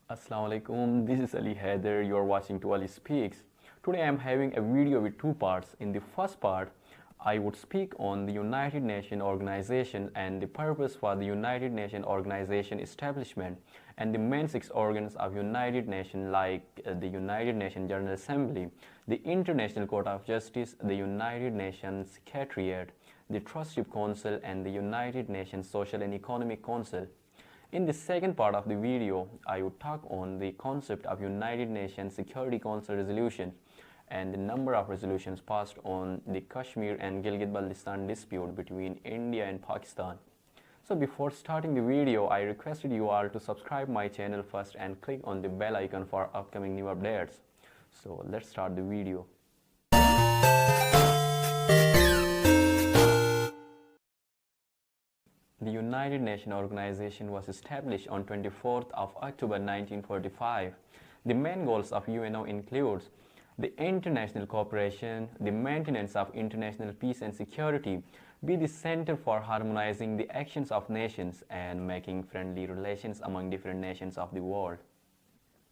Assalamu alaikum, this is Ali Haider. You are watching to Ali Speaks. Today I am having a video with two parts. In the first part, I would speak on the United Nations organization and the purpose for the United Nations organization establishment and the main six organs of United Nations like the United Nations General Assembly, the International Court of Justice, the United Nations Secretariat, the Trusteeship Council and the United Nations Social and Economic Council. In the second part of the video, I would talk on the concept of United Nations Security Council resolution and the number of resolutions passed on the Kashmir and Gilgit-Baltistan dispute between India and Pakistan. So before starting the video, I requested you all to subscribe my channel first and click on the bell icon for upcoming new updates. So let's start the video. The United Nations organization was established on 24th of October 1945. The main goals of UNO includes the international cooperation, the maintenance of international peace and security, be the center for harmonizing the actions of nations and making friendly relations among different nations of the world.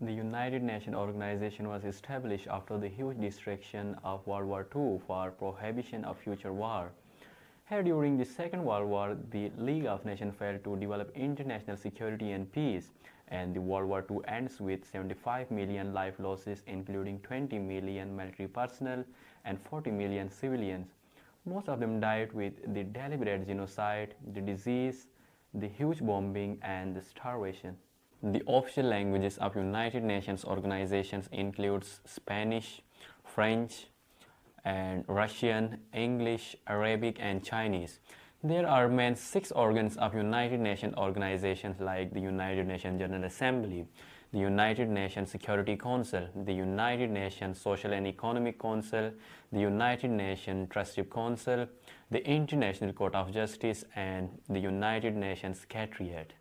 The United Nations organization was established after the huge destruction of World War II for prohibition of future war. Here during the Second World War, the League of Nations failed to develop international security and peace, and the World War II ends with 75 million life losses, including 20 million military personnel and 40 million civilians. Most of them died with the deliberate genocide, the disease, the huge bombing, and the starvation. The official languages of United Nations organizations includes Spanish, French, and Russian, English, Arabic, and Chinese. There are main six organs of United Nations organizations like the United Nations General Assembly, the United Nations Security Council, the United Nations Social and Economic Council, the United Nations Trusteeship Council, the International Court of Justice, and the United Nations Secretariat.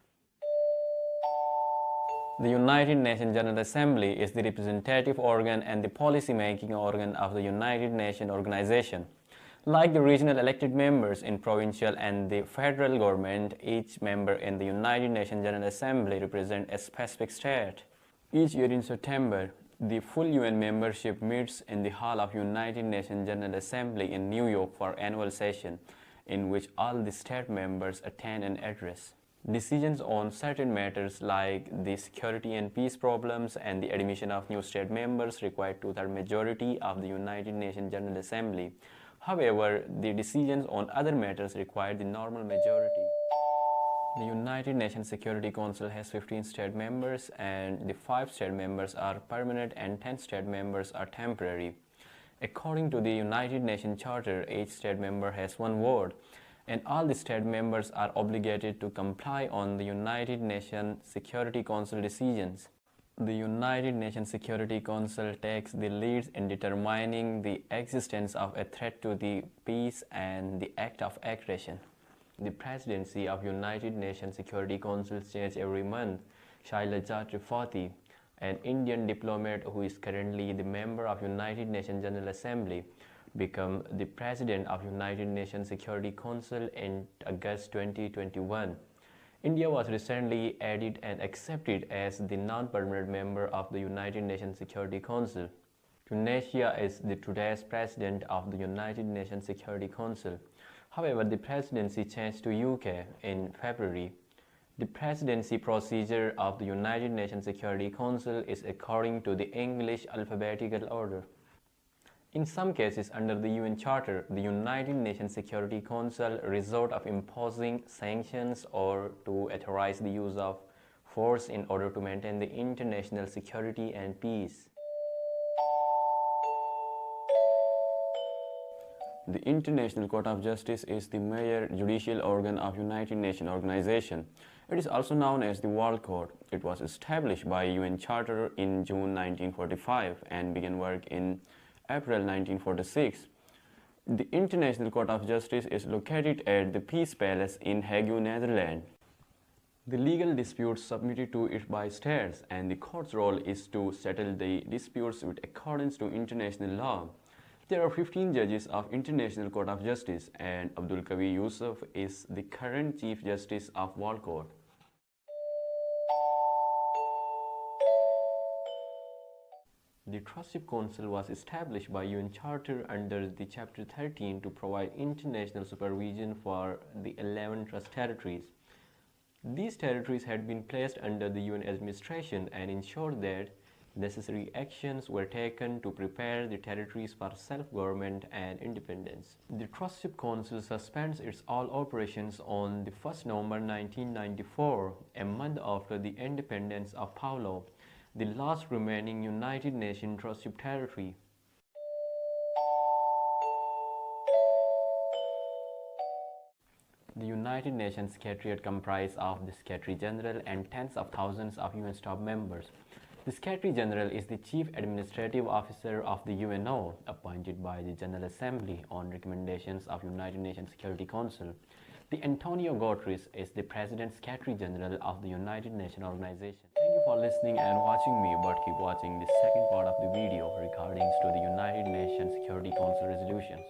The United Nations General Assembly is the representative organ and the policy-making organ of the United Nations organization. Like the regional elected members in provincial and the federal government, each member in the United Nations General Assembly represents a specific state. Each year in September, the full UN membership meets in the hall of United Nations General Assembly in New York for annual session, in which all the state members attend and address. Decisions on certain matters like the security and peace problems and the admission of new state members require two-thirds majority of the United Nations General Assembly. However, the decisions on other matters require the normal majority. The United Nations Security Council has 15 state members, and the 5 state members are permanent and 10 state members are temporary. According to the United Nations Charter, each state member has one vote, and all the state members are obligated to comply on the United Nations Security Council decisions. The United Nations Security Council takes the lead in determining the existence of a threat to the peace and the act of aggression. The presidency of United Nations Security Council changes every month. Shailaja Tripathi, an Indian diplomat who is currently the member of United Nations General Assembly, become the President of United Nations Security Council in August 2021. India was recently added and accepted as the non-permanent member of the United Nations Security Council. Tunisia is the today's President of the United Nations Security Council. However, the presidency changed to UK in February. The presidency procedure of the United Nations Security Council is according to the English alphabetical order. In some cases, under the UN Charter, the United Nations Security Council resort of imposing sanctions or to authorize the use of force in order to maintain the international security and peace. The International Court of Justice is the major judicial organ of United Nations organization. It is also known as the World Court. It was established by UN Charter in June 1945 and began work in April 1946. The International Court of Justice is located at the Peace Palace in Hague, Netherlands. The legal disputes submitted to it by states, and the court's role is to settle the disputes with accordance to international law. There are 15 judges of International Court of Justice, and Abdul Kavi Yusuf is the current Chief Justice of World Court. The Trustship Council was established by UN Charter under the Chapter 13 to provide international supervision for the 11 trust territories. These territories had been placed under the UN administration and ensured that necessary actions were taken to prepare the territories for self-government and independence. The Trustship Council suspends its all operations on the 1st November 1994, a month after the independence of Palau, the last remaining United Nations Trustship territory. The United Nations Secretariat comprised of the Secretary General and tens of thousands of UN staff members. The Secretary General is the Chief Administrative Officer of the UNO, appointed by the General Assembly on recommendations of United Nations Security Council. The Antonio Guterres is the President Secretary General of the United Nations Organization. Thank you for listening and watching me, but keep watching the second part of the video, recordings to the United Nations Security Council resolutions.